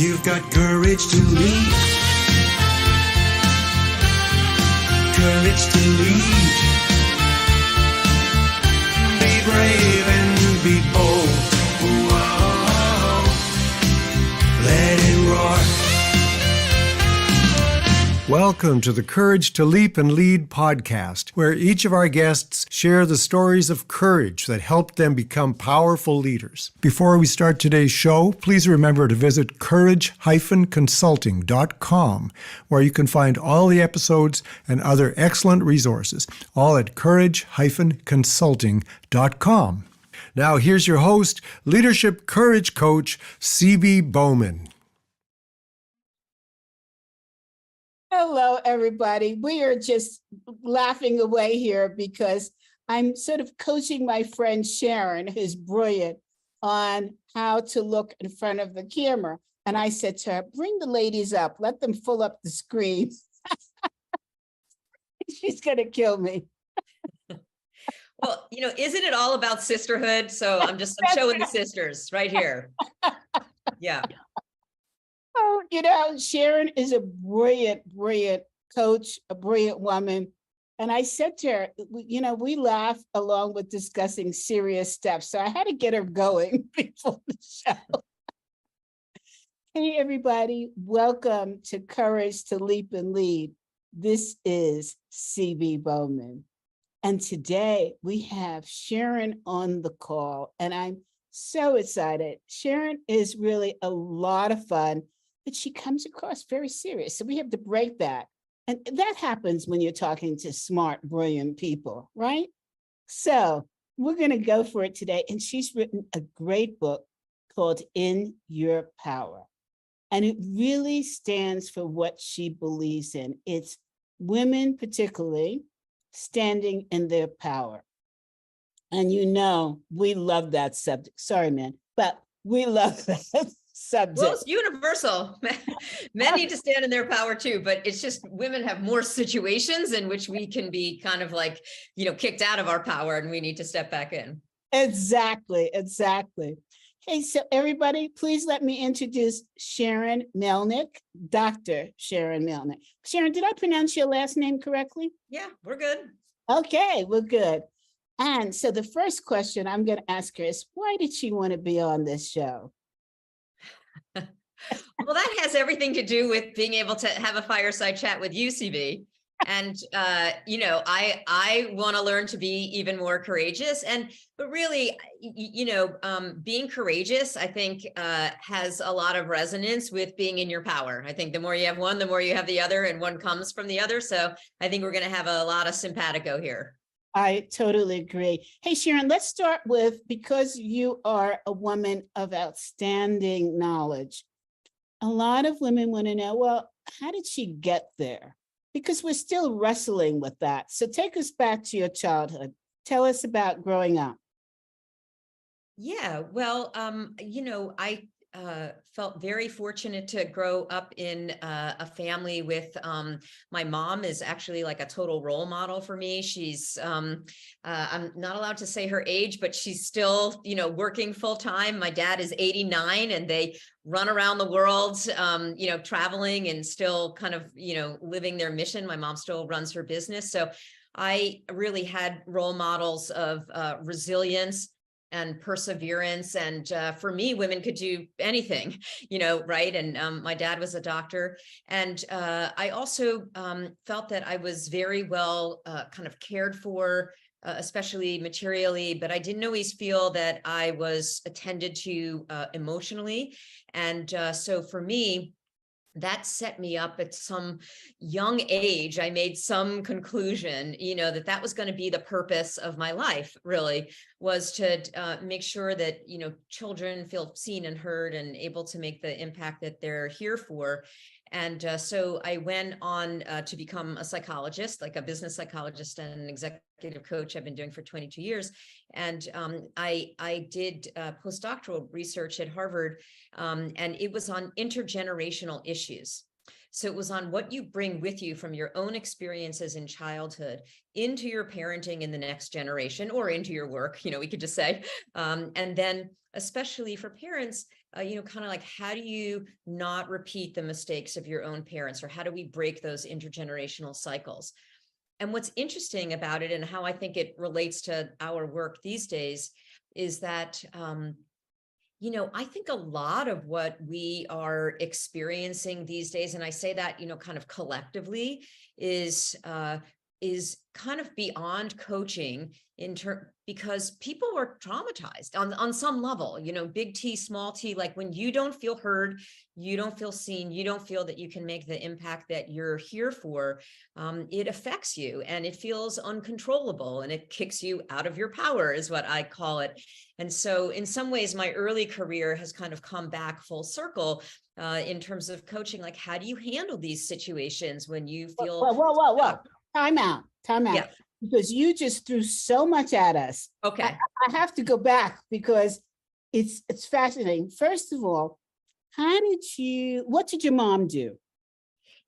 You've got courage to lead. Courage to lead. Be brave and be bold. Whoa. Let it roar. Welcome to the Courage to Leap and Lead podcast, where each of our guests share the stories of courage that helped them become powerful leaders. Before we start today's show, please remember to visit courage-consulting.com, where you can find all the episodes and other excellent resources, all at courage-consulting.com. Now here's your host, leadership courage coach, C.B. Bowman. Hello, everybody. We are just laughing away here because I'm sort of coaching my friend Sharon, who's brilliant, on how to look in front of the camera. And I said to her, bring the ladies up, let them fill up the screen. She's going to kill me. Well, isn't it all about sisterhood? So I'm showing the sisters right here. Yeah. Oh, Sharon is a brilliant, brilliant coach, a brilliant woman. And I said to her, we laugh along with discussing serious stuff. So I had to get her going before the show. Hey, everybody. Welcome to Courage to Leap and Lead. This is C.B. Bowman. And today we have Sharon on the call. And I'm so excited. Sharon is really a lot of fun, but she comes across very serious. So we have to break that. And that happens when you're talking to smart, brilliant people, right? So we're going to go for it today. And she's written a great book called In Your Power. And it really stands for what she believes in. It's women particularly standing in their power. And we love that subject. Sorry, man, but we love that subject. Well, it's universal. Men need to stand in their power too, but it's just women have more situations in which we can be kind of like, kicked out of our power and we need to step back in. Exactly. Hey, so everybody, please let me introduce Sharon Melnick, Dr. Sharon Melnick. Sharon, did I pronounce your last name correctly? Yeah, we're good. Okay, we're good. And so the first question I'm going to ask her is, why did she want to be on this show? Well, that has everything to do with being able to have a fireside chat with you, CB. And, I want to learn to be even more courageous. But really, being courageous, I think, has a lot of resonance with being in your power. I think the more you have one, the more you have the other, and one comes from the other. So I think we're going to have a lot of simpatico here. I totally agree. Hey, Sharon, let's start with, because you are a woman of outstanding knowledge, a lot of women want to know, well, how did she get there? Because we're still wrestling with that. So take us back to your childhood. Tell us about growing up. Yeah, well, I felt very fortunate to grow up in a family with my mom is actually like a total role model for me. She's I'm not allowed to say her age, but she's still working full time. My dad is 89 and they run around the world traveling and still kind of living their mission. My mom still runs her business, so I really had role models of resilience and perseverance. And for me, women could do anything, right? And my dad was a doctor. And I also felt that I was very well kind of cared for, especially materially, but I didn't always feel that I was attended to emotionally. And so for me, that set me up at some young age. I made some conclusion, that was going to be the purpose of my life, really, was to make sure that, children feel seen and heard and able to make the impact that they're here for. And so I went on to become a psychologist, like a business psychologist and an executive coach. I've been doing for 22 years. And I did postdoctoral research at Harvard, and it was on intergenerational issues. So it was on what you bring with you from your own experiences in childhood into your parenting in the next generation, or into your work, we could just say. And then especially for parents, kind of like, how do you not repeat the mistakes of your own parents, or how do we break those intergenerational cycles? And what's interesting about it, and how I think it relates to our work these days, is that, I think a lot of what we are experiencing these days, and I say that, kind of collectively, is kind of beyond coaching because people were traumatized on some level, big T, small t, like when you don't feel heard, you don't feel seen, you don't feel that you can make the impact that you're here for, it affects you and it feels uncontrollable and it kicks you out of your power, is what I call it. And so in some ways, my early career has kind of come back full circle in terms of coaching. Like, how do you handle these situations when you feel— Whoa. Time out. Yeah. Because you just threw so much at us. Okay. I have to go back because it's fascinating. First of all, what did your mom do?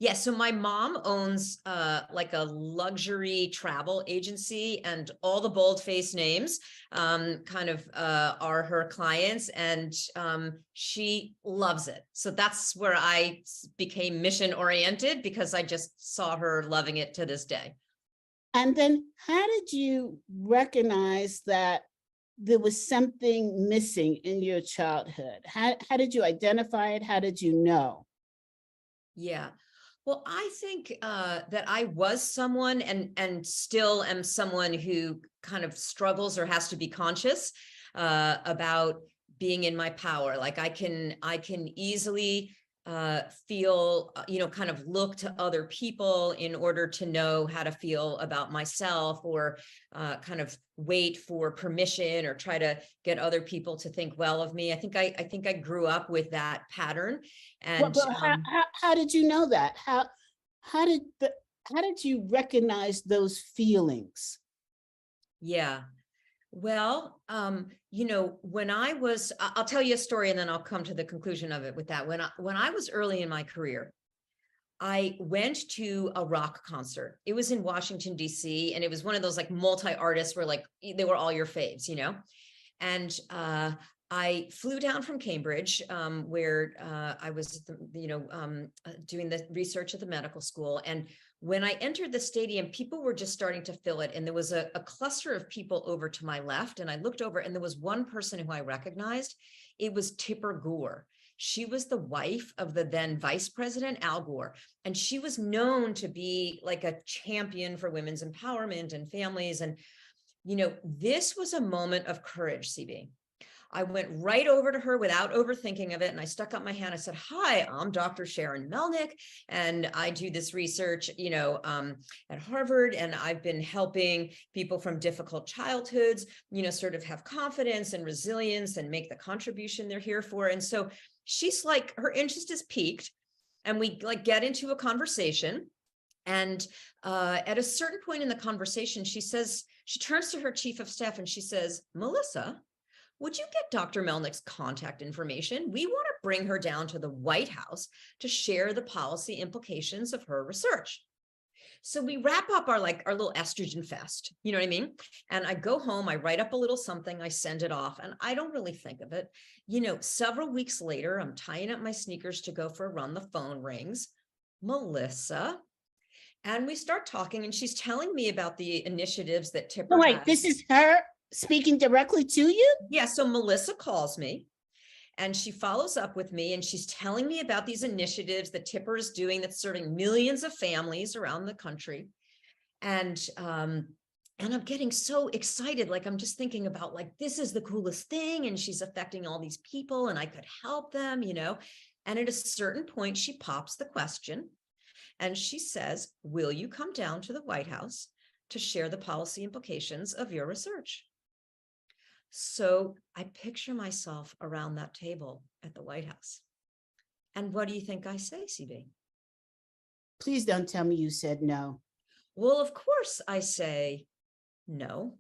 Yeah, so my mom owns like a luxury travel agency, and all the bold-faced names kind of are her clients, and she loves it. So that's where I became mission-oriented, because I just saw her loving it to this day. And then how did you recognize that there was something missing in your childhood? How did you identify it? How did you know? Yeah. Well, I think that I was someone, and still am someone, who kind of struggles or has to be conscious about being in my power. Like I can easily feel, kind of look to other people in order to know how to feel about myself, or kind of wait for permission, or try to get other people to think well of me. I think I grew up with that pattern. And But how did you know that? How did you recognize those feelings? yeah. Well, when I'll tell you a story and then I'll come to the conclusion of it with that. When I was early in my career, I went to a rock concert. It was in Washington, D.C., and it was one of those like multi-artists where like they were all your faves, And I flew down from Cambridge, where I was, doing the research at the medical school. And when I entered the stadium, people were just starting to fill it. And there was a cluster of people over to my left. And I looked over, and there was one person who I recognized. It was Tipper Gore. She was the wife of the then Vice President Al Gore. And she was known to be like a champion for women's empowerment and families. And, this was a moment of courage, CB. I went right over to her without overthinking of it. And I stuck up my hand. I said, "Hi, I'm Dr. Sharon Melnick, and I do this research, at Harvard. And I've been helping people from difficult childhoods, sort of have confidence and resilience and make the contribution they're here for." And so she's like, her interest is piqued, and we like get into a conversation. And at a certain point in the conversation, she turns to her chief of staff and she says, "Melissa, would you get Dr. Melnick's contact information? We want to bring her down to the White House to share the policy implications of her research." So we wrap up our little estrogen fest, you know what I mean? And I go home, I write up a little something, I send it off, and I don't really think of it. Several weeks later, I'm tying up my sneakers to go for a run. The phone rings. "Melissa." And we start talking, and she's telling me about the initiatives that Tipper has. This is her speaking directly to you? Yeah, so Melissa calls me, and she follows up with me, and she's telling me about these initiatives that Tipper is doing that's serving millions of families around the country. And I'm getting so excited. Like, I'm just thinking about like, this is the coolest thing, and she's affecting all these people, and I could help them, And at a certain point, she pops the question, and she says, "Will you come down to the White House to share the policy implications of your research?" So I picture myself around that table at the White House. And what do you think I say, CB? Please don't tell me you said no. Well, of course I say no.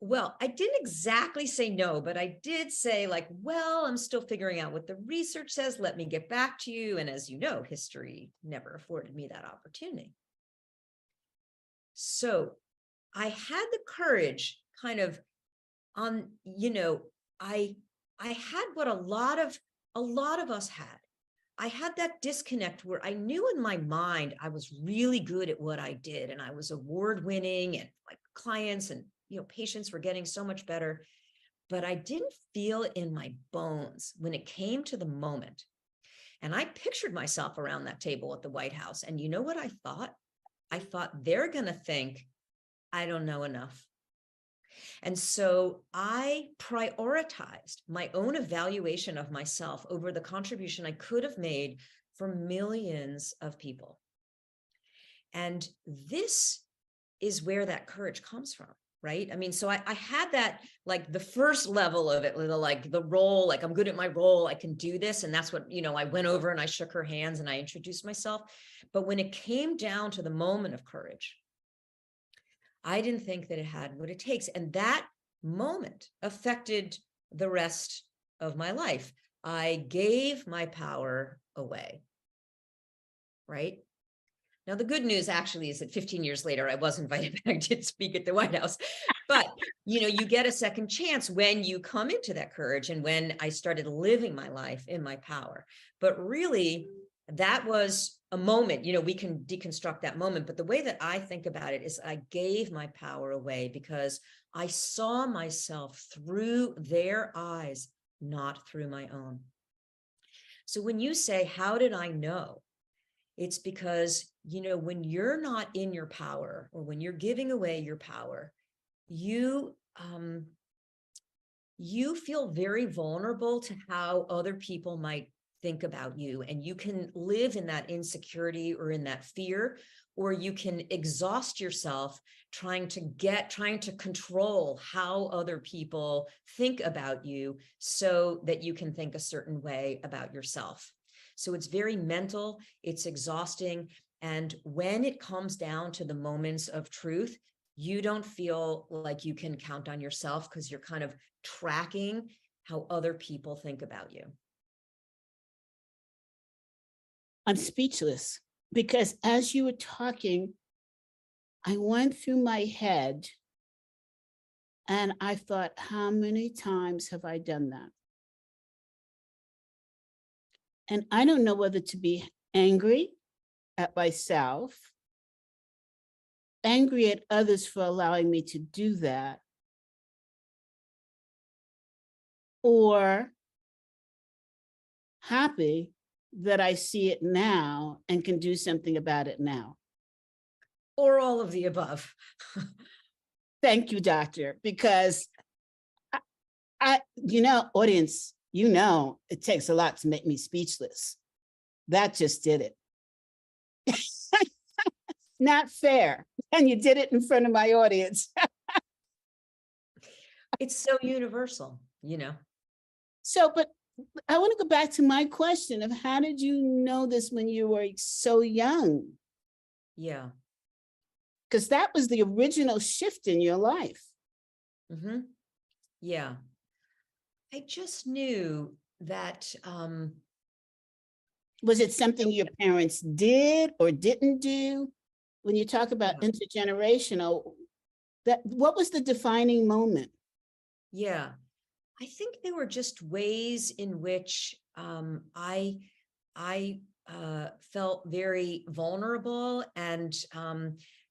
Well, I didn't exactly say no, but I did say like, "Well, I'm still figuring out what the research says. Let me get back to you." And as you know, history never afforded me that opportunity. So I had the courage kind of I I had what a lot of us had. I had that disconnect where I knew in my mind I was really good at what I did, and I was award winning, and my clients and patients were getting so much better, but I didn't feel in my bones when it came to the moment. And I pictured myself around that table at the White House, and you know what I thought? I thought they're going to think I don't know enough. And so I prioritized my own evaluation of myself over the contribution I could have made for millions of people. And this is where that courage comes from, right? I mean, so I had that, like the first level of it, like the role, like I'm good at my role, I can do this. And that's what, I went over and I shook her hands and I introduced myself. But when it came down to the moment of courage, I didn't think that it had what it takes. And that moment affected the rest of my life. I gave my power away, right? Now, the good news actually is that 15 years later, I was invited back to speak at the White House. But, you get a second chance when you come into that courage and when I started living my life in my power. But really, that was a moment, we can deconstruct that moment. But the way that I think about it is I gave my power away because I saw myself through their eyes, not through my own. So when you say, how did I know? It's because, when you're not in your power or when you're giving away your power, you feel very vulnerable to how other people might think about you. And you can live in that insecurity or in that fear, or you can exhaust yourself trying to control how other people think about you so that you can think a certain way about yourself. So it's very mental, it's exhausting. And when it comes down to the moments of truth, you don't feel like you can count on yourself because you're kind of tracking how other people think about you. I'm speechless because as you were talking, I went through my head and I thought, how many times have I done that? And I don't know whether to be angry at myself, angry at others for allowing me to do that, or happy that I see it now and can do something about it now. Or all of the above. Thank you, doctor, because audience, it takes a lot to make me speechless. That just did it. Not fair. And you did it in front of my audience. It's so universal, So, but I want to go back to my question of how did you know this when you were so young? Yeah. Because that was the original shift in your life. Mm-hmm. Yeah. I just knew that. Was it something your parents did or didn't do? When you talk about intergenerational, what was the defining moment? Yeah. I think there were just ways in which I felt very vulnerable and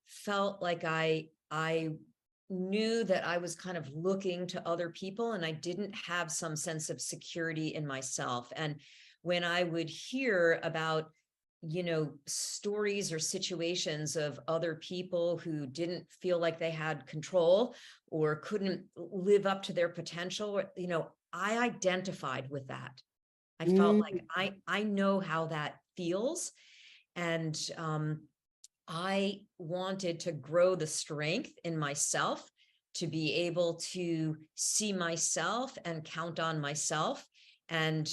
felt like I knew that I was kind of looking to other people and I didn't have some sense of security in myself. And when I would hear about stories or situations of other people who didn't feel like they had control or couldn't live up to their potential, I identified with that. I felt like I know how that feels. And I wanted to grow the strength in myself to be able to see myself and count on myself and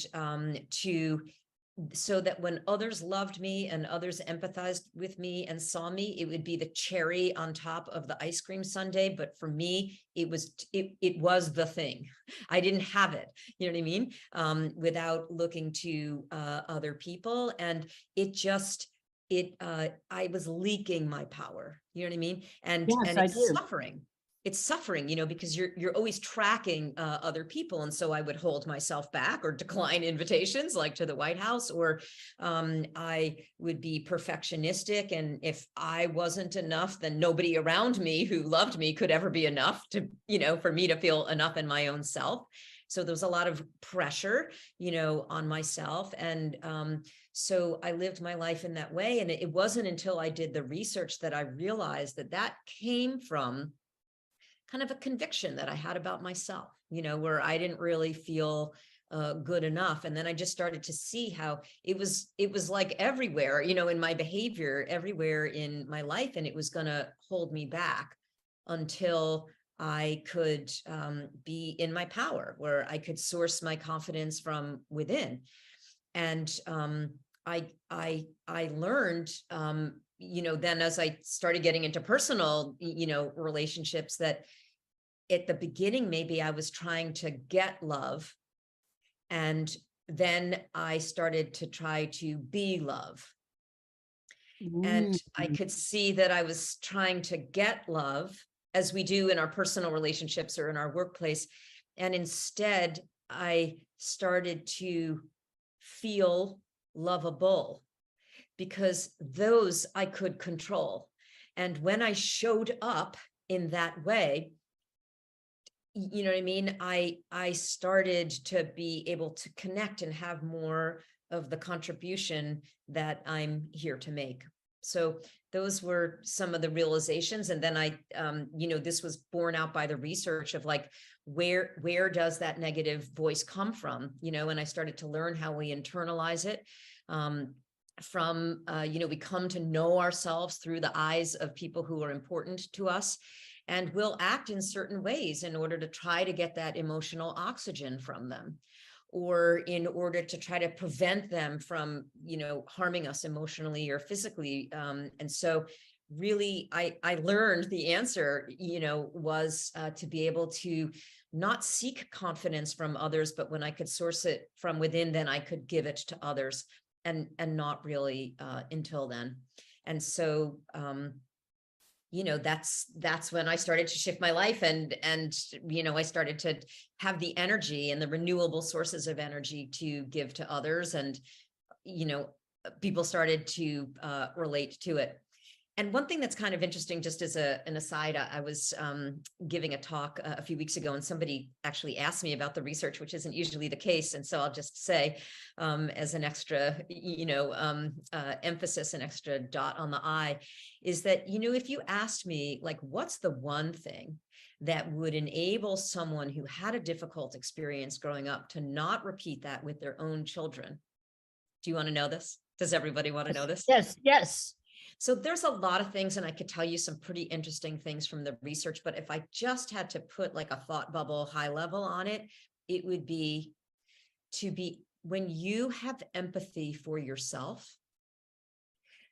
so that when others loved me and others empathized with me and saw me, it would be the cherry on top of the ice cream sundae. But for me, it was the thing. I didn't have it, you know what I mean? Without looking to other people. And I was leaking my power, you know what I mean? And Yes, it's I do. suffering. it's suffering, because you're always tracking other people. And so I would hold myself back or decline invitations like to the White House, or I would be perfectionistic. And if I wasn't enough, then nobody around me who loved me could ever be enough to, for me to feel enough in my own self. So there was a lot of pressure, on myself. And so I lived my life in that way. And it wasn't until I did the research that I realized that came from kind of a conviction that I had about myself, where I didn't really feel good enough. And then I just started to see how it was like everywhere, in my behavior, everywhere in my life, and it was going to hold me back until I could be in my power, where I could source my confidence from within. And I learned, then as I started getting into personal, relationships, that at the beginning, maybe I was trying to get love. And then I started to try to be love. And I could see that I was trying to get love, as we do in our personal relationships or in our workplace. And instead, I started to feel lovable, because those I could control. And when I showed up in that way, you know what I mean? I started to be able to connect and have more of the contribution that I'm here to make. So those were some of the realizations. And then I, this was borne out by the research of like, where does that negative voice come from? And I started to learn how we internalize it. We come to know ourselves through the eyes of people who are important to us. And we'll act in certain ways in order to try to get that emotional oxygen from them, or in order to try to prevent them from, harming us emotionally or physically. And so really, I learned the answer, was to be able to not seek confidence from others, but when I could source it from within, then I could give it to others, and not really until then. And so, that's when I started to shift my life, and I started to have the energy and the renewable sources of energy to give to others, and people started to relate to it. And one thing that's kind of interesting, just as an aside, I was giving a talk a few weeks ago, and somebody actually asked me about the research, which isn't usually the case. And so I'll just say, as an extra, emphasis, an extra dot on the I, is that, if you asked me, like, what's the one thing that would enable someone who had a difficult experience growing up to not repeat that with their own children? Do you want to know this? Does everybody want to know this? Yes. So there's a lot of things, and I could tell you some pretty interesting things from the research, but if I just had to put like a thought bubble high level on it, it would be when you have empathy for yourself,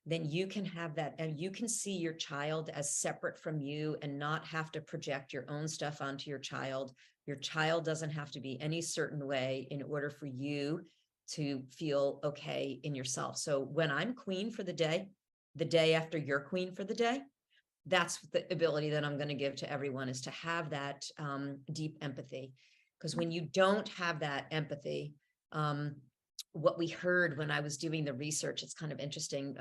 then you can have that, and you can see your child as separate from you and not have to project your own stuff onto your child. Your child doesn't have to be any certain way in order for you to feel okay in yourself. So when I'm queen for the day after you're queen for the day, that's the ability that I'm going to give to everyone, is to have that deep empathy. Because when you don't have that empathy, what we heard when I was doing the research, it's kind of interesting,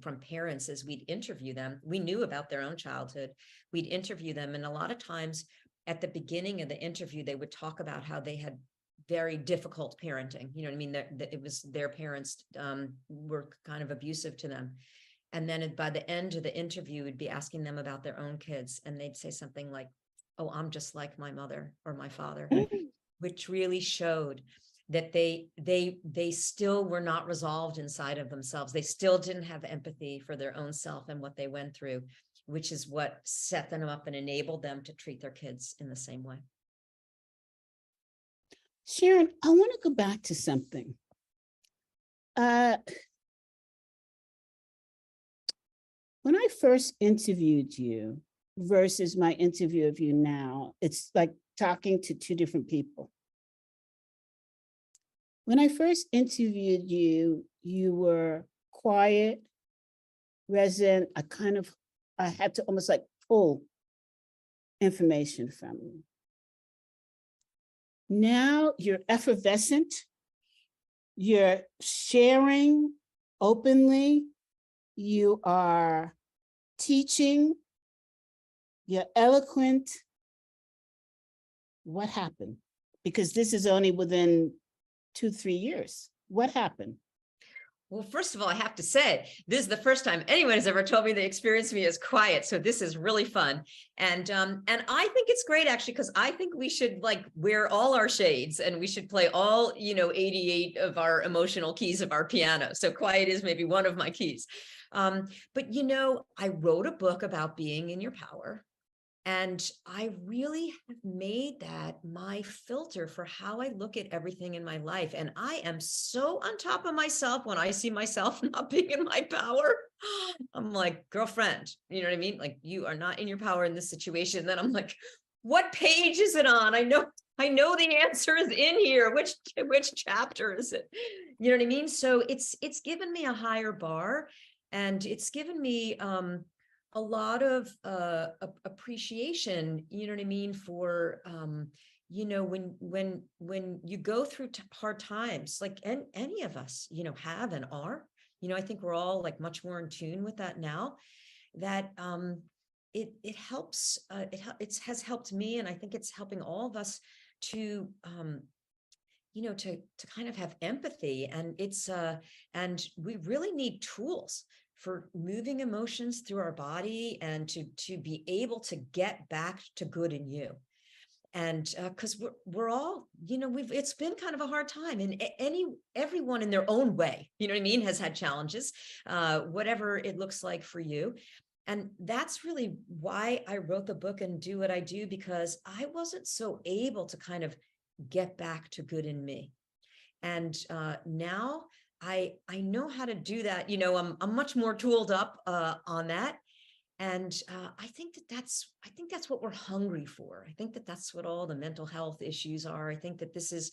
from parents, is we'd interview them. We knew about their own childhood. We'd interview them. And a lot of times at the beginning of the interview, they would talk about how they had very difficult parenting. You know what I mean? That it was their parents were kind of abusive to them. And then by the end of the interview, we'd be asking them about their own kids. And they'd say something like, oh, I'm just like my mother or my father, which really showed that they still were not resolved inside of themselves. They still didn't have empathy for their own self and what they went through, which is what set them up and enabled them to treat their kids in the same way. Sharon, I want to go back to something. When I first interviewed you versus my interview of you now, it's like talking to two different people. When I first interviewed you, you were quiet, resident. I had to almost like pull information from you. Now you're effervescent, you're sharing openly, you are teaching, you're eloquent. What happened? Because this is only within 2-3 years. What happened? Well, first of all, I have to say, this is the first time anyone has ever told me they experienced me as quiet. So this is really fun. And I think it's great, actually, because I think we should like wear all our shades and we should play all, 88 of our emotional keys of our piano. So quiet is maybe one of my keys. But, I wrote a book about being in your power. And I really have made that my filter for how I look at everything in my life. And I am so on top of myself when I see myself not being in my power. I'm like, girlfriend, you know what I mean? Like, you are not in your power in this situation. Then I'm like, what page is it on? I know the answer is in here. Which chapter is it? You know what I mean? So it's given me a higher bar, and it's given me a lot of appreciation, you know what I mean, for when you go through hard times, like any of us, have and are, I think we're all like much more in tune with that now, that it helps, it has helped me, and I think it's helping all of us to to kind of have empathy, and and we really need tools for moving emotions through our body and to be able to get back to good in you. And because we're all, it's been kind of a hard time, and everyone in their own way, you know what I mean, has had challenges, whatever it looks like for you. And that's really why I wrote the book and do what I do, because I wasn't so able to kind of get back to good in me. And now I know how to do that. I'm much more tooled up on that. And I think that's what we're hungry for. I think that's what all the mental health issues are. I think that this is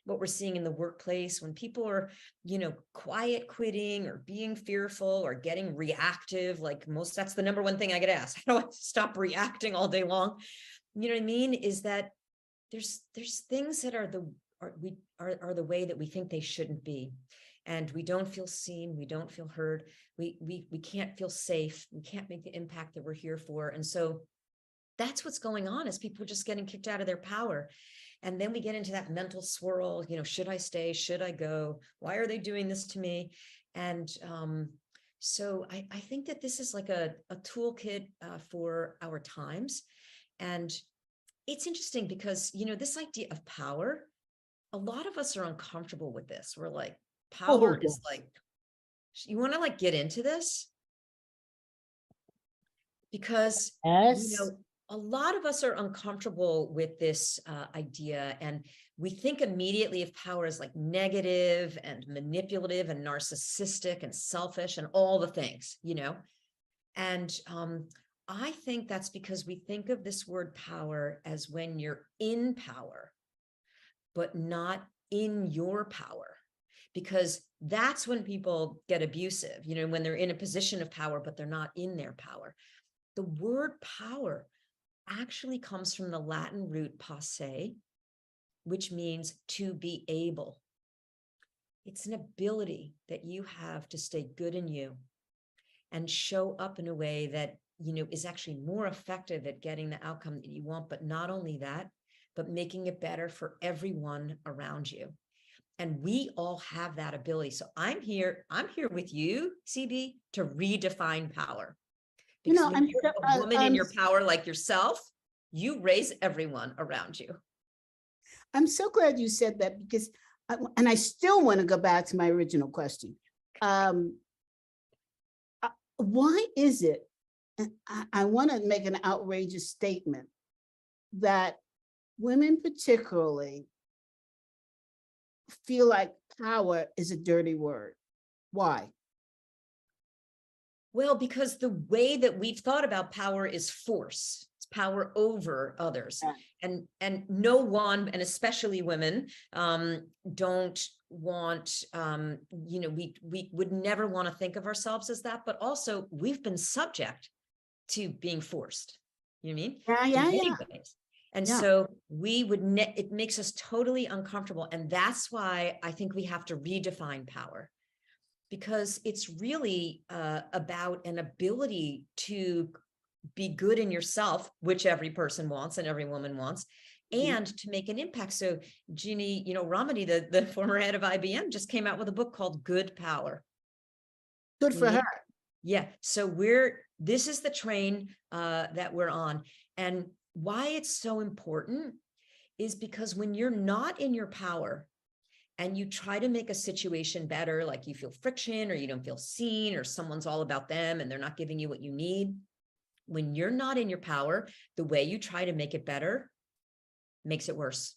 what we're seeing in the workplace when people are, quiet quitting or being fearful or getting reactive. Like that's the number one thing I get asked. How do I stop reacting all day long? You know what I mean? Is that there's things that are the way that we think they shouldn't be. And we don't feel seen, we don't feel heard, we can't feel safe, we can't make the impact that we're here for. And so that's what's going on, is people are just getting kicked out of their power. And then we get into that mental swirl, should I stay? Should I go? Why are they doing this to me? And so I think that this is like a toolkit for our times. And it's interesting because, this idea of power, a lot of us are uncomfortable with this. We're like, power is like, you want to like get into this? Because, Yes. a lot of us are uncomfortable with this idea, and we think immediately of power as like negative and manipulative and narcissistic and selfish and all the things, and I think that's because we think of this word power as when you're in power, but not in your power, because that's when people get abusive, when they're in a position of power, but they're not in their power. The word power actually comes from the Latin root posse, which means to be able. It's an ability that you have to stay good in you and show up in a way that, is actually more effective at getting the outcome that you want. But not only that, but making it better for everyone around you. And we all have that ability. So I'm here with you, CB, to redefine power. Because when you're a woman in your power like yourself, you raise everyone around you. I'm so glad you said that, because, and I still want to go back to my original question. Why is it, and I want to make an outrageous statement, that women particularly feel like power is a dirty word? Why? Well, because the way that we've thought about power is force. It's power over others. And no one, and especially women, don't want, we would never want to think of ourselves as that, but also we've been subject to being forced. You know what I mean? Yeah, In yeah, many yeah. ways. And Yeah. so we would, it makes us totally uncomfortable. And that's why I think we have to redefine power, because it's really about an ability to be good in yourself, which every person wants and every woman wants, and to make an impact. So Jeannie, Ramani, the former head of IBM, just came out with a book called Good Power. Good for her. Yeah. So this is the train that we're on. And why it's so important is because when you're not in your power and you try to make a situation better, like you feel friction or you don't feel seen or someone's all about them and they're not giving you what you need. When you're not in your power, the way you try to make it better makes it worse.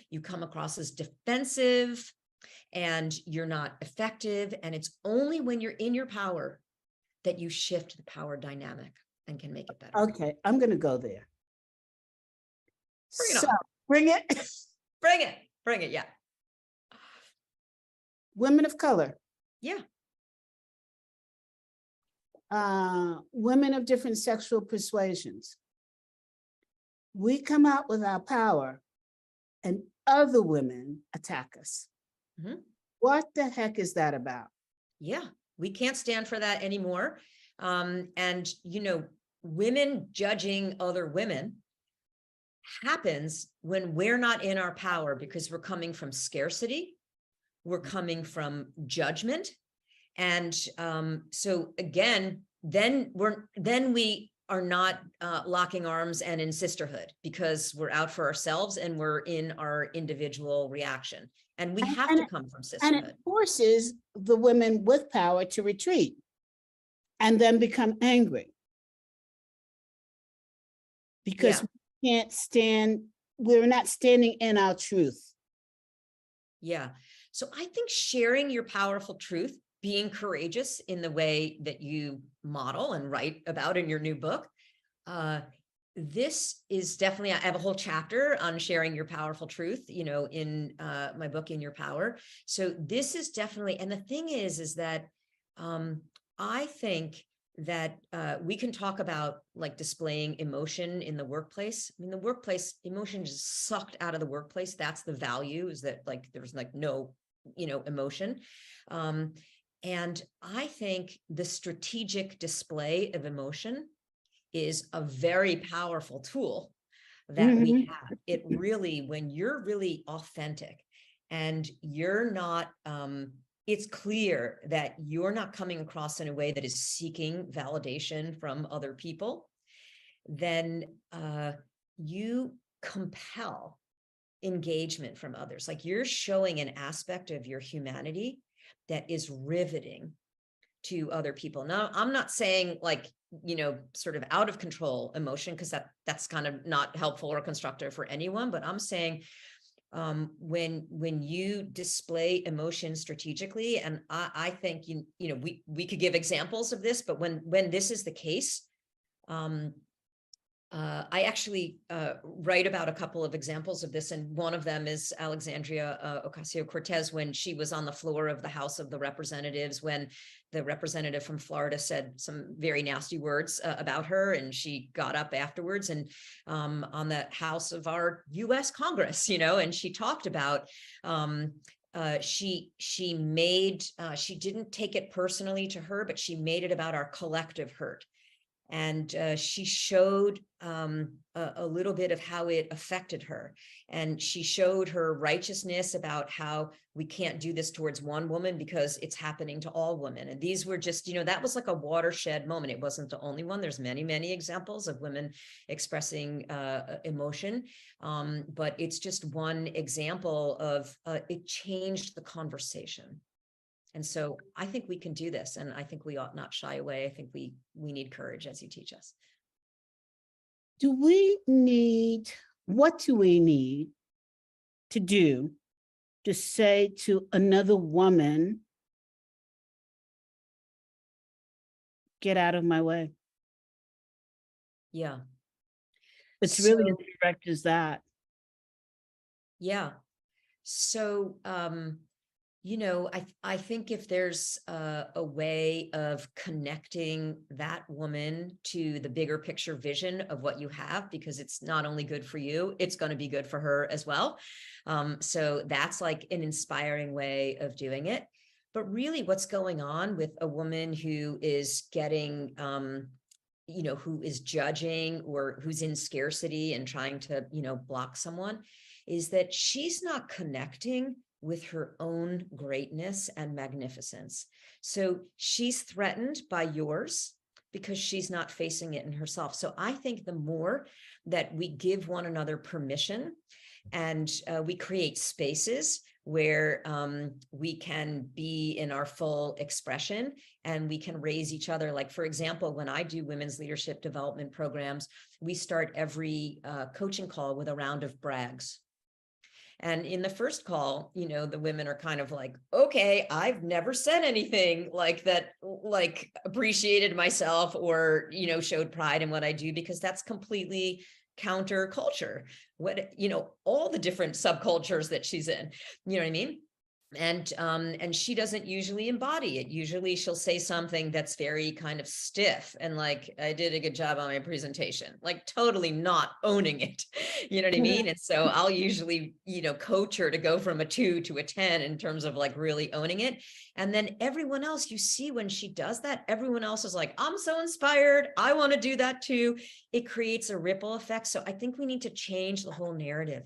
You come across as defensive and you're not effective. And it's only when you're in your power that you shift the power dynamic and can make it better. Okay, I'm going to go there. Bring it So, on. bring it. Bring it. Yeah. Women of color. Yeah. Women of different sexual persuasions. We come out with our power and other women attack us. What the heck is that about? Yeah, we can't stand for that anymore. And, women judging other women happens when we're not in our power, because we're coming from scarcity. We're coming from judgment. And so again, then we are not locking arms and in sisterhood, because we're out for ourselves and we're in our individual reaction. And we have to come from sisterhood. And it forces the women with power to retreat and then become angry. Because we can't stand, we're not standing in our truth. Yeah. So I think sharing your powerful truth, being courageous in the way that you model and write about in your new book, this is definitely, I have a whole chapter on sharing your powerful truth, in my book, In Your Power. So this is definitely, and the thing is that I think that we can talk about like displaying emotion in the workplace. I mean, the workplace, emotion is sucked out of the workplace. That's the value, is that like there's like no, emotion. And I think the strategic display of emotion is a very powerful tool that we have. It really, when you're really authentic and you're not, it's clear that you're not coming across in a way that is seeking validation from other people, then you compel engagement from others. Like you're showing an aspect of your humanity that is riveting to other people. Now, I'm not saying like, sort of out of control emotion, because that's kind of not helpful or constructive for anyone, but I'm saying when you display emotion strategically, and I think, we could give examples of this, but when this is the case, I actually write about a couple of examples of this, and one of them is Alexandria Ocasio-Cortez, when she was on the floor of the House of the Representatives, when the representative from Florida said some very nasty words about her, and she got up afterwards and on the House of our U.S. Congress, and she talked about she didn't take it personally to her, but she made it about our collective hurt. And she showed a little bit of how it affected her. And she showed her righteousness about how we can't do this towards one woman because it's happening to all women. And these were just, that was like a watershed moment. It wasn't the only one. There's many, many examples of women expressing emotion. But it's just one example of it changed the conversation. And so I think we can do this, and I think we ought not shy away. I think we need courage, as you teach us. What do we need to do to say to another woman, get out of my way? Yeah. It's really as direct as that. Yeah. So I think if there's a way of connecting that woman to the bigger picture vision of what you have, because it's not only good for you, it's going to be good for her as well. So that's like an inspiring way of doing it. But really what's going on with a woman who is getting, who is judging or who's in scarcity and trying to, block someone, is that she's not connecting with her own greatness and magnificence. So she's threatened by yours because she's not facing it in herself. So I think the more that we give one another permission and we create spaces where we can be in our full expression and we can raise each other. Like, for example, when I do women's leadership development programs, we start every coaching call with a round of brags. And in the first call, the women are kind of like, okay, I've never said anything like that, like appreciated myself or, showed pride in what I do, because that's completely counter culture. All the different subcultures that she's in, you know what I mean? And she doesn't usually embody it. Usually she'll say something that's very kind of stiff and like, I did a good job on my presentation, like totally not owning it. You know what I mean? And so I'll usually, coach her to go from a 2 to a 10 in terms of like really owning it. And then everyone else, you see, when she does that, everyone else is like, I'm so inspired, I want to do that too. It creates a ripple effect. So I think we need to change the whole narrative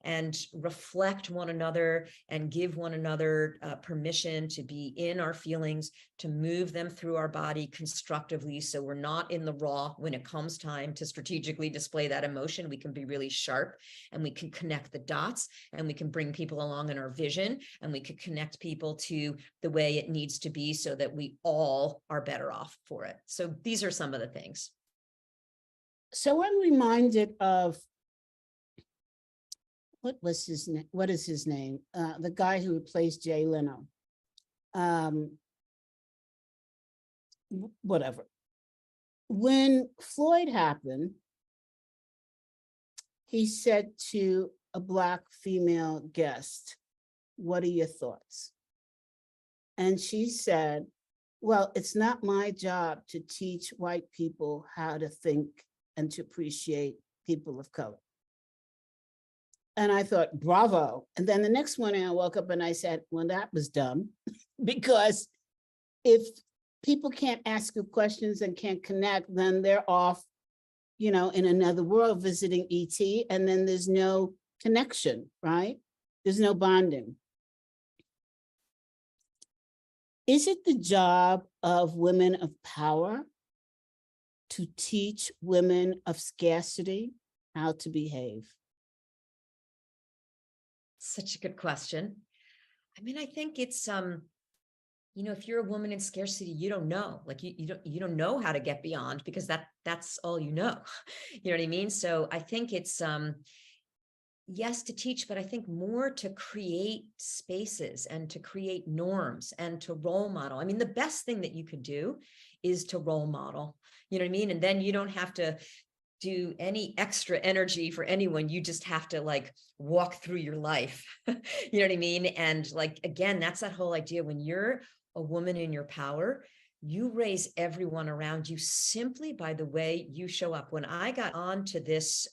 and reflect one another and give one another permission to be in our feelings, to move them through our body constructively. So we're not in the raw when it comes time to strategically display that emotion. We can be really sharp and we can connect the dots and we can bring people along in our vision and we can connect people to the way it needs to be so that we all are better off for it. So these are some of the things. So I'm reminded of, what was his name? What is his name? The guy who replaced Jay Leno. Whatever. When Floyd happened, he said to a Black female guest, "What are your thoughts?" And she said, "Well, it's not my job to teach white people how to think and to appreciate people of color." And I thought, bravo. And then the next morning I woke up and I said, well, that was dumb. Because if people can't ask you questions and can't connect, then they're off, in another world visiting ET, and then there's no connection, right? There's no bonding. Is it the job of women of power to teach women of scarcity how to behave? Such a good question. I mean, I think it's, if you're a woman in scarcity, you don't know, like you don't know how to get beyond, because that's all you know. You know what I mean? So I think it's, yes, to teach, but I think more to create spaces and to create norms and to role model. I mean, the best thing that you could do is to role model, you know what I mean? And then you don't have to do any extra energy for anyone. You just have to like walk through your life. You know what I mean? And like, again, that's that whole idea. When you're a woman in your power, you raise everyone around you simply by the way you show up. When I got onto this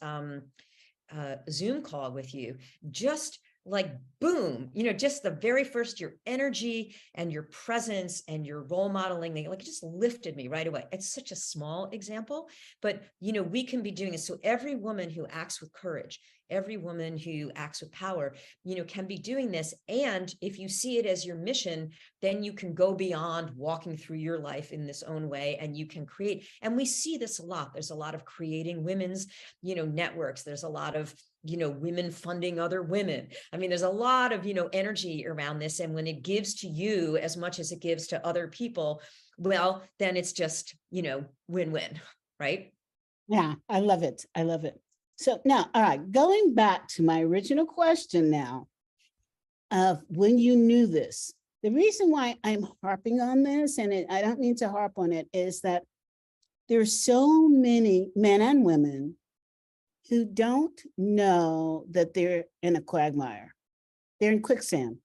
Zoom call with you, just like, boom, just the very first, your energy and your presence and your role modeling, they like just lifted me right away. It's such a small example, but we can be doing it. So every woman who acts with courage, every woman who acts with power, can be doing this. And if you see it as your mission, then you can go beyond walking through your life in this own way, and you can create. And we see this a lot. There's a lot of creating women's, networks. There's a lot of, women funding other women. I mean, there's a lot of, energy around this. And when it gives to you as much as it gives to other people, well, then it's just, win-win, right? Yeah, I love it. I love it. So now, all right, going back to my original question now of when you knew this, the reason why I'm harping on this, and I don't mean to harp on it, is that there's so many men and women who don't know that they're in a quagmire. They're in quicksand.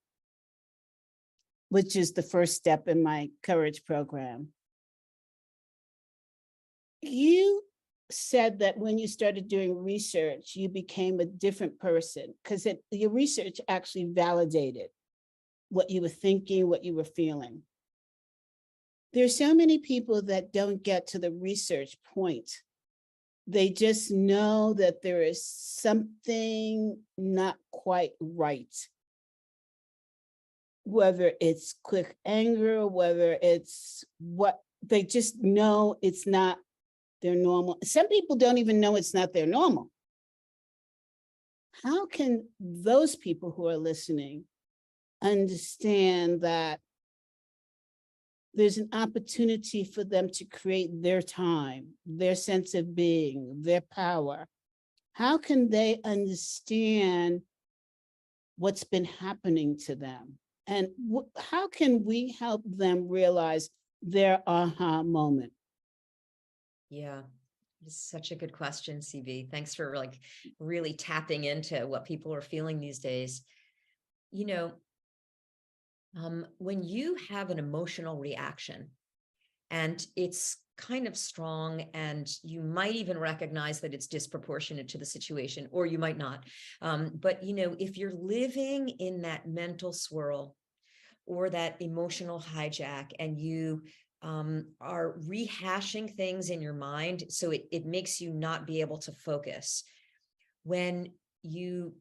which is the first step in my Courage program. You said that when you started doing research, you became a different person because your research actually validated what you were thinking, what you were feeling. There's so many people that don't get to the research point. They just know that there is something not quite right. Whether it's quick anger, whether it's what, they just know it's not their normal. Some people don't even know it's not their normal. How can those people who are listening understand that there's an opportunity for them to create their time, their sense of being, their power? How can they understand what's been happening to them? And how can we help them realize their aha moment? Yeah, it's such a good question, CB. Thanks for like really tapping into what people are feeling these days. You know, when you have an emotional reaction and it's kind of strong and you might even recognize that it's disproportionate to the situation, or you might not. But, you know, if you're living in that mental swirl or that emotional hijack and you are rehashing things in your mind, so it makes you not be able to focus. When you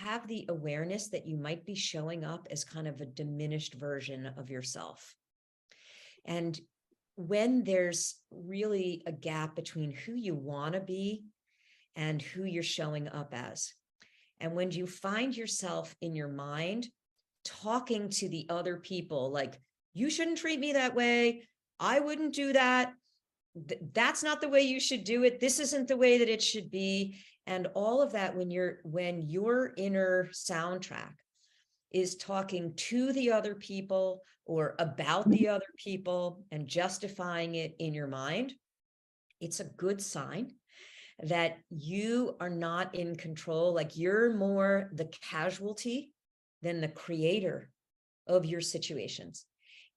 have the awareness that you might be showing up as kind of a diminished version of yourself. And when there's really a gap between who you want to be and who you're showing up as. And when you find yourself in your mind talking to the other people, like, you shouldn't treat me that way. I wouldn't do that. That's not the way you should do it. This isn't the way that it should be. And all of that, when your inner soundtrack is talking to the other people or about the other people and justifying it in your mind, it's a good sign that you are not in control. Like, you're more the casualty than the creator of your situations.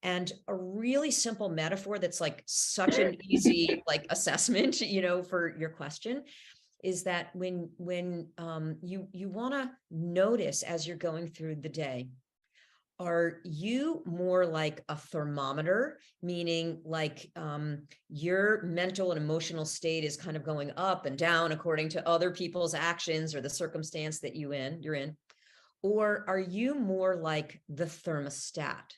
And a really simple metaphor that's like such an easy like assessment, you know, for your question, is that when you want to notice as you're going through the day, are you more like a thermometer, meaning like your mental and emotional state is kind of going up and down according to other people's actions or the circumstance that you're in? Or are you more like the thermostat?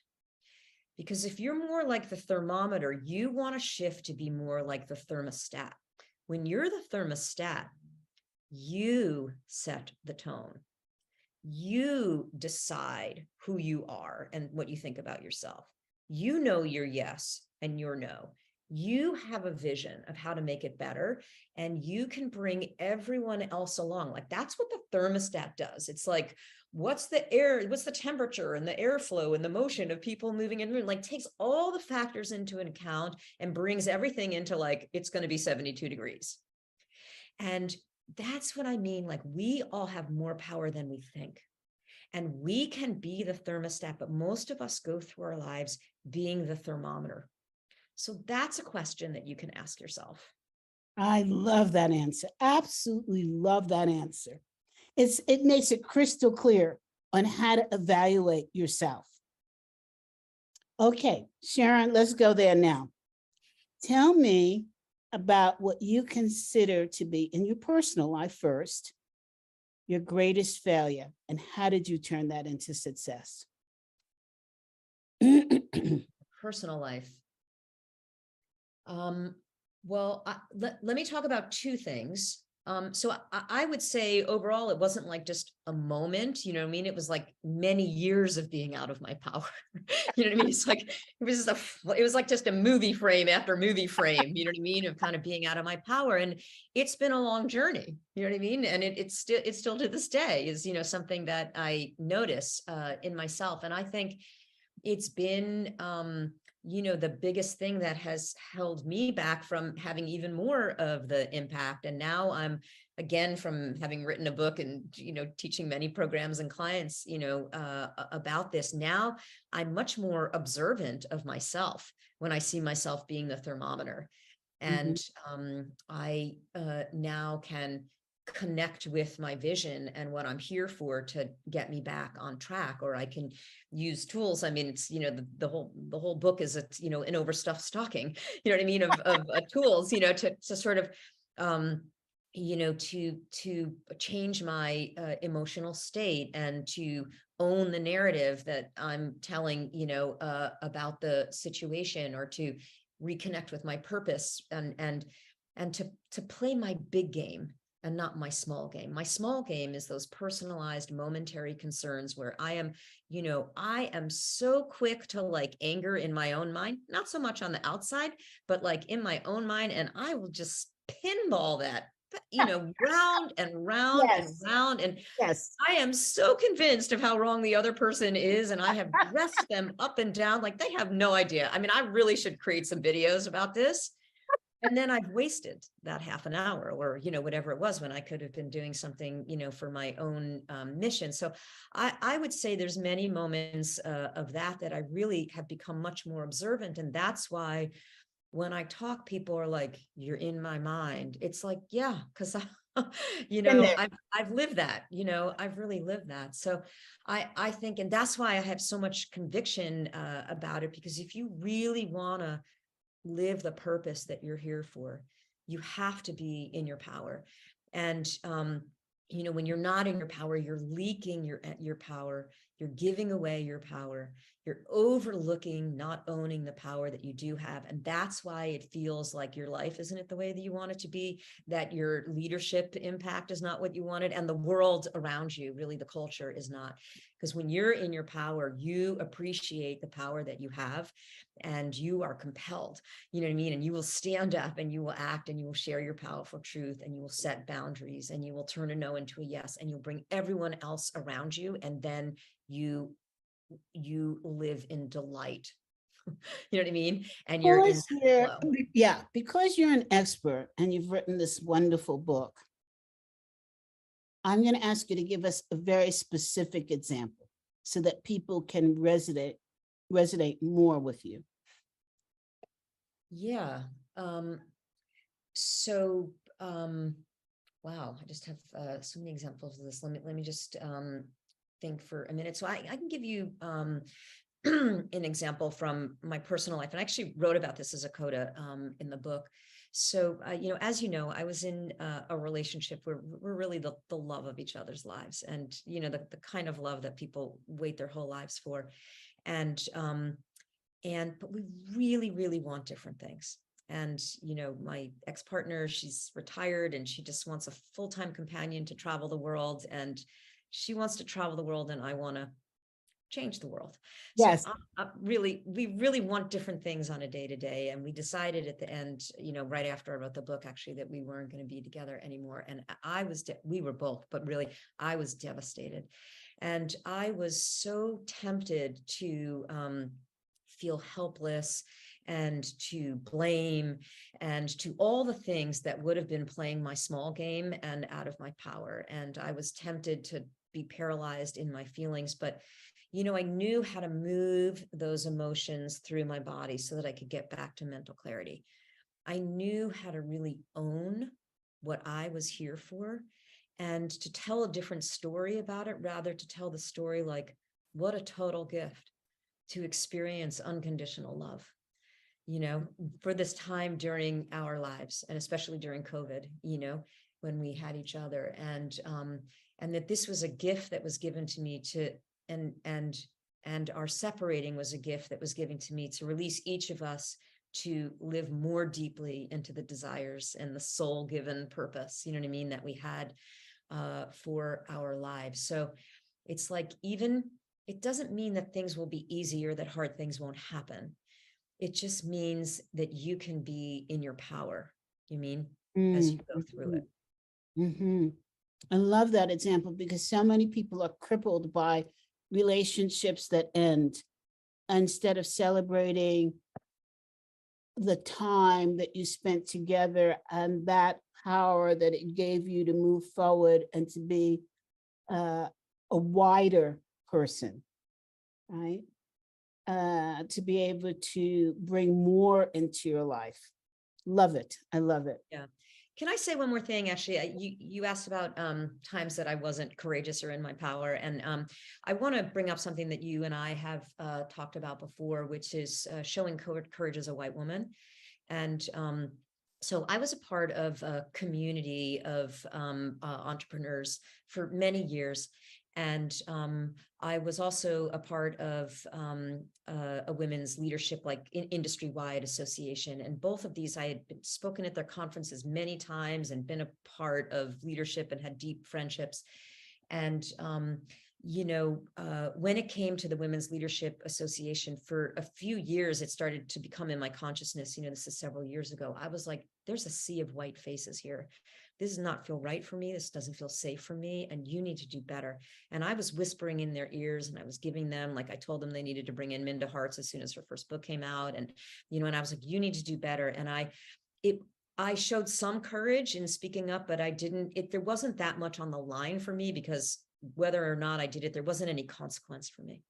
Because if you're more like the thermometer, you want to shift to be more like the thermostat. When you're the thermostat, you set the tone. You decide who you are and what you think about yourself. You know your yes and your no. You have a vision of how to make it better, and you can bring everyone else along. Like, that's what the thermostat does. It's like, what's the temperature and the airflow and the motion of people moving in the room, like takes all the factors into an account and brings everything into like, it's going to be 72 degrees. And that's what I mean. Like, we all have more power than we think, and we can be the thermostat, but most of us go through our lives being the thermometer. So that's a question that you can ask yourself. I love that answer. Absolutely love that answer. It makes it crystal clear on how to evaluate yourself. Okay, Sharon, let's go there now. Tell me about what you consider to be, in your personal life first, your greatest failure, and how did you turn that into success? Personal life. Well, let me talk about two things. So I would say overall, it wasn't like just a moment, you know what I mean? It was like many years of being out of my power. You know what I mean? It's like, it was like just a movie frame after movie frame, you know what I mean? Of kind of being out of my power. And it's been a long journey, you know what I mean? And it's still to this day is, you know, something that I notice in myself. And I think it's been, the biggest thing that has held me back from having even more of the impact. And now I'm, again, from having written a book and, teaching many programs and clients, about this. Now I'm much more observant of myself when I see myself being the thermometer. And I now can connect with my vision and what I'm here for to get me back on track, or I can use tools. I mean, it's, the whole book is, an overstuffed stocking, you know what I mean, of tools, to sort of, to change my emotional state and to own the narrative that I'm telling, about the situation, or to reconnect with my purpose, and to play my big game and not my small game. My small game is those personalized momentary concerns where I am so quick to like anger in my own mind, not so much on the outside, but like in my own mind. And I will just pinball that, round and round and Yes. round. And Yes. I am so convinced of how wrong the other person is. And I have dressed them up and down like they have no idea. I mean, I really should create some videos about this. And then I've wasted that half an hour, or, whatever it was, when I could have been doing something, for my own mission. So I would say there's many moments of that I really have become much more observant. And that's why when I talk, people are like, you're in my mind. It's like, yeah, because I've lived that, I've really lived that. So I think, and that's why I have so much conviction about it, because if you really want to live the purpose that you're here for, you have to be in your power. And when you're not in your power, you're leaking your power, you're giving away your power, you're overlooking, not owning the power that you do have. And that's why it feels like your life isn't it the way that you want it to be, that your leadership impact is not what you wanted, and the world around you, really the culture, is not. Because when you're in your power, you appreciate the power that you have, and you are compelled, you know what I mean? And you will stand up and you will act and you will share your powerful truth, and you will set boundaries, and you will turn a no into a yes, and you'll bring everyone else around you. And then you live in delight. You know what I mean? And you're in flow. Yeah, because you're an expert and you've written this wonderful book, I'm going to ask you to give us a very specific example so that people can resonate more with you. Yeah. So, wow, I just have so many examples of this. Let me just think for a minute. So I can give you an example from my personal life. And I actually wrote about this as a coda in the book. So, as you know, I was in a relationship where we're really the love of each other's lives, and, the kind of love that people wait their whole lives for. And but we really, really want different things. And, my ex-partner, she's retired and she just wants a full-time companion to travel the world. And she wants to travel the world, and I want to change the world. Yes. So we really want different things on a day-to-day. And we decided at the end, right after I wrote the book, actually, that we weren't going to be together anymore. And we were both, but really I was devastated. And I was so tempted to feel helpless and to blame and to all the things that would have been playing my small game and out of my power. And I was tempted to be paralyzed in my feelings, but I knew how to move those emotions through my body so that I could get back to mental clarity. I knew how to really own what I was here for, and to tell a different story about it, rather to tell the story like, what a total gift to experience unconditional love, for this time during our lives, and especially during COVID, when we had each other, and that this was a gift that was given to me and our separating was a gift that was given to me to release each of us to live more deeply into the desires and the soul given purpose, you know what I mean, that we had for our lives. So it's like, it doesn't mean that things will be easy or that hard things won't happen. It just means that you can be in your power, as you go through it. Mm-hmm. I love that example, because so many people are crippled by relationships that end, instead of celebrating the time that you spent together and that power that it gave you to move forward and to be a wider person, right? To be able to bring more into your life. Love it. I love it. Yeah. Can I say one more thing? Actually, you asked about times that I wasn't courageous or in my power. And I want to bring up something that you and I have talked about before, which is showing courage as a white woman. And so I was a part of a community of entrepreneurs for many years. And I was also a part of a women's leadership, like industry-wide association. And both of these, I had spoken at their conferences many times and been a part of leadership and had deep friendships. And when it came to the Women's Leadership Association, for a few years, it started to become in my consciousness. This is several years ago. I was like, there's a sea of white faces here. This does not feel right for me. This doesn't feel safe for me. And you need to do better. And I was whispering in their ears, and I was giving them, like, I told them they needed to bring in Minda Harts as soon as her first book came out. And, and I was like, you need to do better. And I showed some courage in speaking up, but there wasn't that much on the line for me, because whether or not I did it, there wasn't any consequence for me,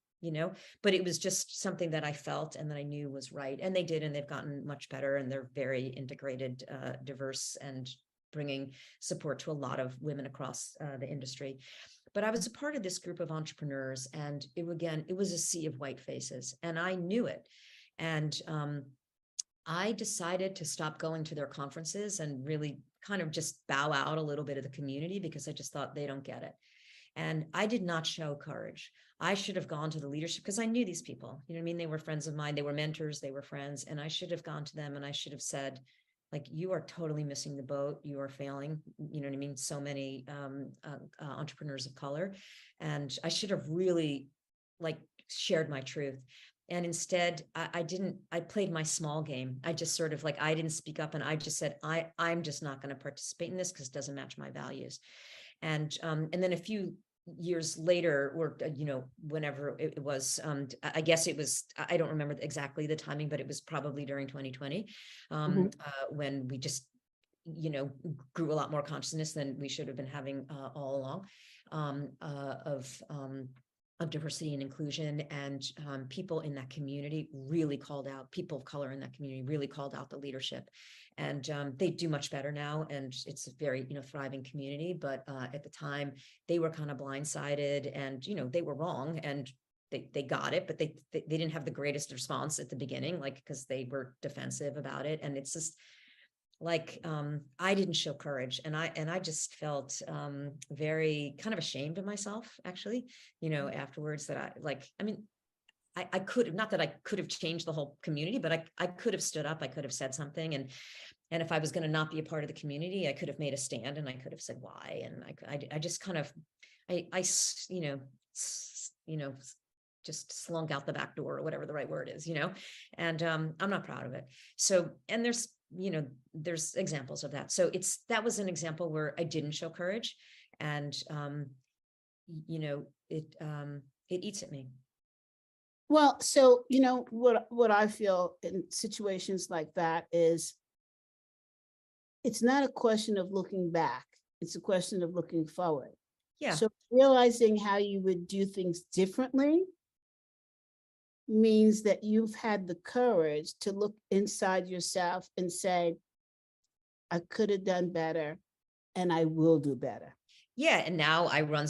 but it was just something that I felt and that I knew was right. And they did, and they've gotten much better, and they're very integrated, diverse, and bringing support to a lot of women across the industry. But I was a part of this group of entrepreneurs, and it was a sea of white faces, and I knew it. And I decided to stop going to their conferences and really kind of just bow out a little bit of the community, because I just thought they don't get it. And I did not show courage. I should have gone to the leadership, because I knew these people, they were friends of mine, they were mentors, they were friends. And I should have gone to them and I should have said, like, you are totally missing the boat. You are failing. So many entrepreneurs of color. And I should have really shared my truth. And instead, I played my small game. I just sort of I didn't speak up, and I just said, I'm just not going to participate in this because it doesn't match my values. And then a few years later, or whenever it was, I guess it was, I don't remember exactly the timing, but it was probably during 2020, when we just grew a lot more consciousness than we should have been having all along, of diversity and inclusion. And people in that community really called out, people of color in that community really called out the leadership. And they do much better now, and it's a very thriving community. But at the time, they were kind of blindsided, and they were wrong, and they got it, but they didn't have the greatest response at the beginning, because they were defensive about it. And it's just I didn't show courage, and I just felt very kind of ashamed of myself, actually, afterwards, that I could have, not that I could have changed the whole community, but I could have stood up, I could have said something. And if I was going to not be a part of the community, I could have made a stand, and I could have said why. And I just kind of, just slunk out the back door, or whatever the right word is, and I'm not proud of it. So, and there's examples of that. So that was an example where I didn't show courage, and, it eats at me. Well, so, what I feel in situations like that is, it's not a question of looking back. It's a question of looking forward. Yeah. So realizing how you would do things differently means that you've had the courage to look inside yourself and say, I could have done better, and I will do better. Yeah. And now I run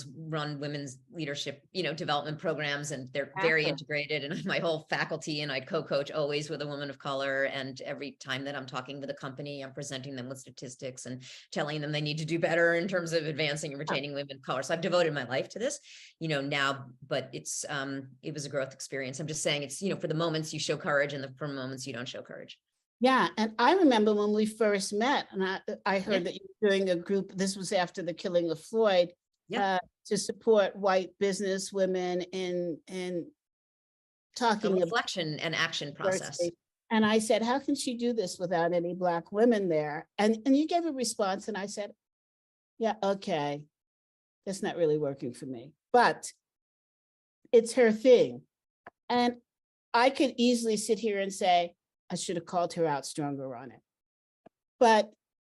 women's leadership, development programs, and they're very integrated, and my whole faculty, and I co-coach always with a woman of color. And every time that I'm talking with a company, I'm presenting them with statistics and telling them they need to do better in terms of advancing and retaining women of color. So I've devoted my life to this, now, but it was a growth experience. I'm just saying it's, for the moments you show courage, and for moments you don't show courage. Yeah. And I remember when we first met, and I heard that you were doing a group, this was after the killing of Floyd, to support white business women in talking about reflection and action process. And I said, how can she do this without any Black women there? And you gave a response, and I said, yeah, okay, that's not really working for me, but it's her thing. And I could easily sit here and say, I should have called her out stronger on it. But,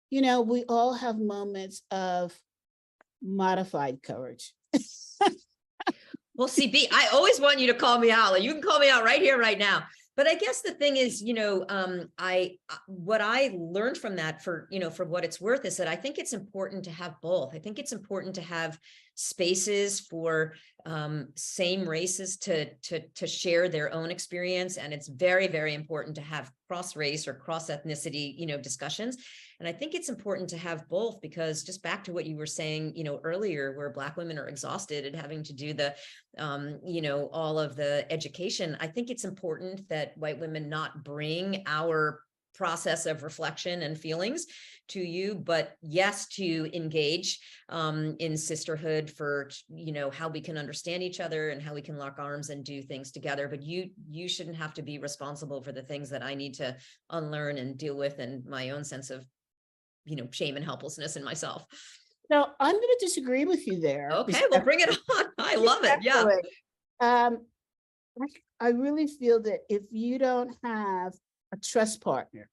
you know, we all have moments of modified courage. Well, CB, I always want you to call me out. Like, you can call me out right here, right now. But I guess the thing is, you know, what I learned from that, for, you know, for what it's worth, is that I think it's important to have both. I think it's important to have spaces for same races to share their own experience, and it's very, very important to have cross race or cross ethnicity, you know, discussions. And I think it's important to have both, because just back to what you were saying, you know, earlier, where Black women are exhausted and having to do the, you know, all of the education. I think it's important that white women not bring our process of reflection and feelings to you, but yes, to engage in sisterhood for, you know, how we can understand each other and how we can lock arms and do things together. But you shouldn't have to be responsible for the things that I need to unlearn and deal with, and my own sense of, you know, shame and helplessness in myself. No, I'm going to disagree with you there. Okay, well, bring it on. I love it. Yeah. I really feel that if you don't have a trust partner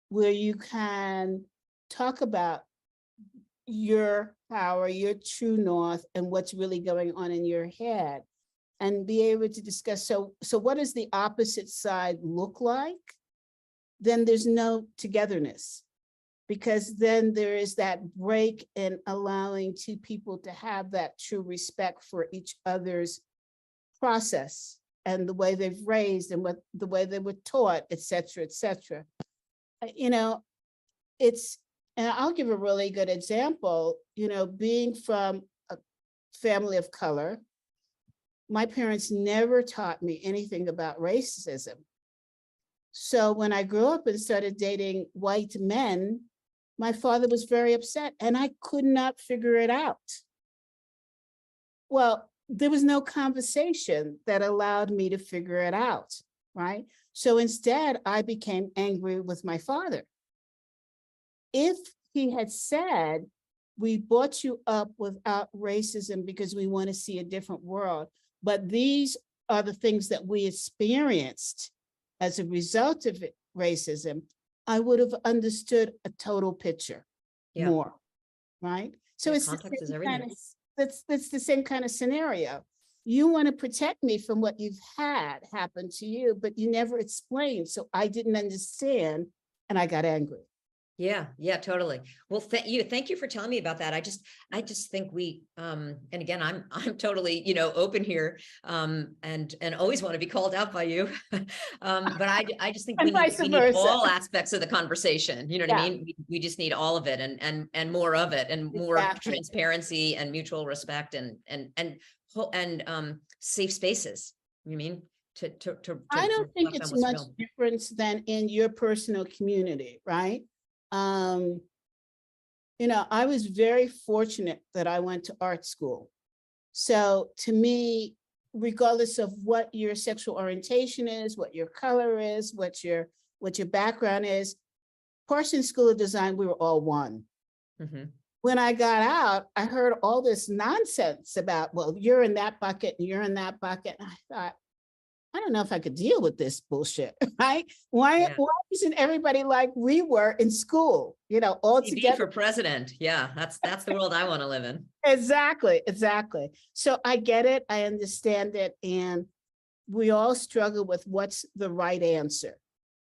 where you can talk about your power, your true north, and what's really going on in your head, and be able to discuss, so what does the opposite side look like? Then there's no togetherness, because then there is that break in allowing two people to have that true respect for each other's process and the way they've raised and the way they were taught, et cetera, et cetera. You know, and I'll give a really good example, you know, being from a family of color, my parents never taught me anything about racism. So when I grew up and started dating white men, my father was very upset and I could not figure it out. Well, there was no conversation that allowed me to figure it out, right? So instead, I became angry with my father. If he had said, we brought you up without racism because we want to see a different world, but these are the things that we experienced as a result of racism, I would have understood a total picture more, right? So it's context is everything. That's the same kind of scenario. You want to protect me from what you've had happen to you, but you never explained. So I didn't understand and I got angry. Yeah, totally. Well, thank you for telling me about that. I just think we, and again, I'm totally, you know, open here, and always want to be called out by you. But I just think we need all aspects of the conversation. You know what I mean? We just need all of it, and more of it, and more transparency and mutual respect, and safe spaces. You mean? I don't think it's much difference than in your personal community, right? You know, I was very fortunate that I went to art school. So to me, regardless of what your sexual orientation is, what your color is, what your background is, Parsons School of Design, we were all one. Mm-hmm. When I got out, I heard all this nonsense about, well, you're in that bucket and you're in that bucket. And I thought, I don't know if I could deal with this bullshit, right? Why isn't everybody like we were in school, you know, all together? For president. Yeah, that's the world I want to live in. Exactly. So I get it. I understand it. And we all struggle with what's the right answer.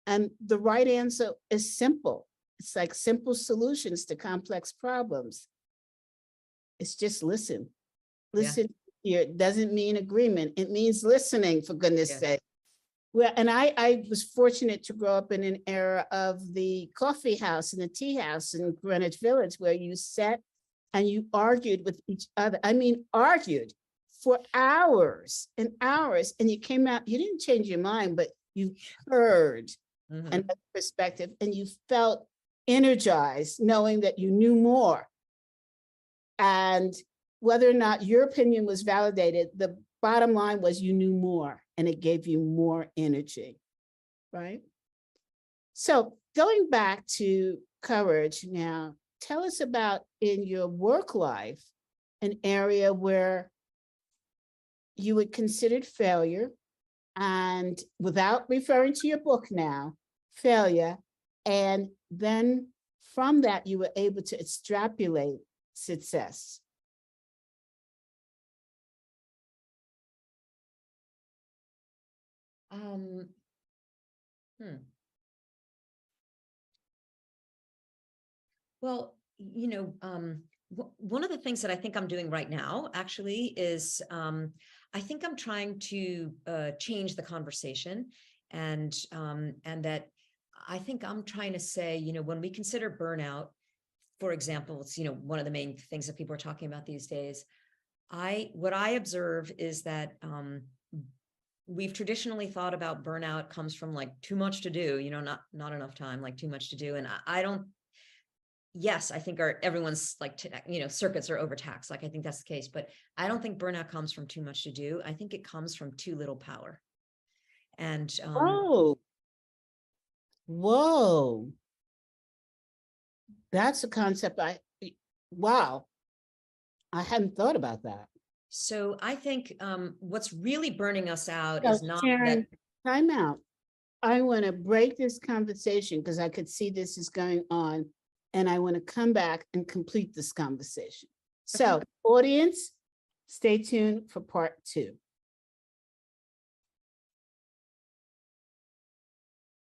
And the right answer is simple. It's like simple solutions to complex problems. It's just listen. Listen. Here, it doesn't mean agreement. It means listening, for goodness sake. Well, and I was fortunate to grow up in an era of the coffee house and the tea house in Greenwich Village, where you sat and you argued with each other. I mean, argued for hours and hours, and you came out, you didn't change your mind, but you heard another perspective and you felt energized knowing that you knew more. And whether or not your opinion was validated, the bottom line was you knew more and it gave you more energy, right? So going back to courage now, tell us about in your work life, an area where you would consider failure and without referring to your book now, failure, and then from that, you were able to extrapolate success. Well, one of the things that I think I'm doing right now actually is I think I'm trying to change the conversation, and that I think I'm trying to say, when we consider burnout, for example, it's one of the main things that people are talking about these days. What I observe is that we've traditionally thought about burnout comes from like too much to do, not enough time, like too much to do, and I don't. Yes, I think everyone's like, circuits are overtaxed. Like, I think that's the case, but I don't think burnout comes from too much to do. I think it comes from too little power. And whoa, that's a concept wow, I hadn't thought about that. So I think what's really burning us out So, is not Sharon, that. time out. I want to break this conversation because I could see this is going on, and I want to come back and complete this conversation. So, audience, stay tuned for part 2.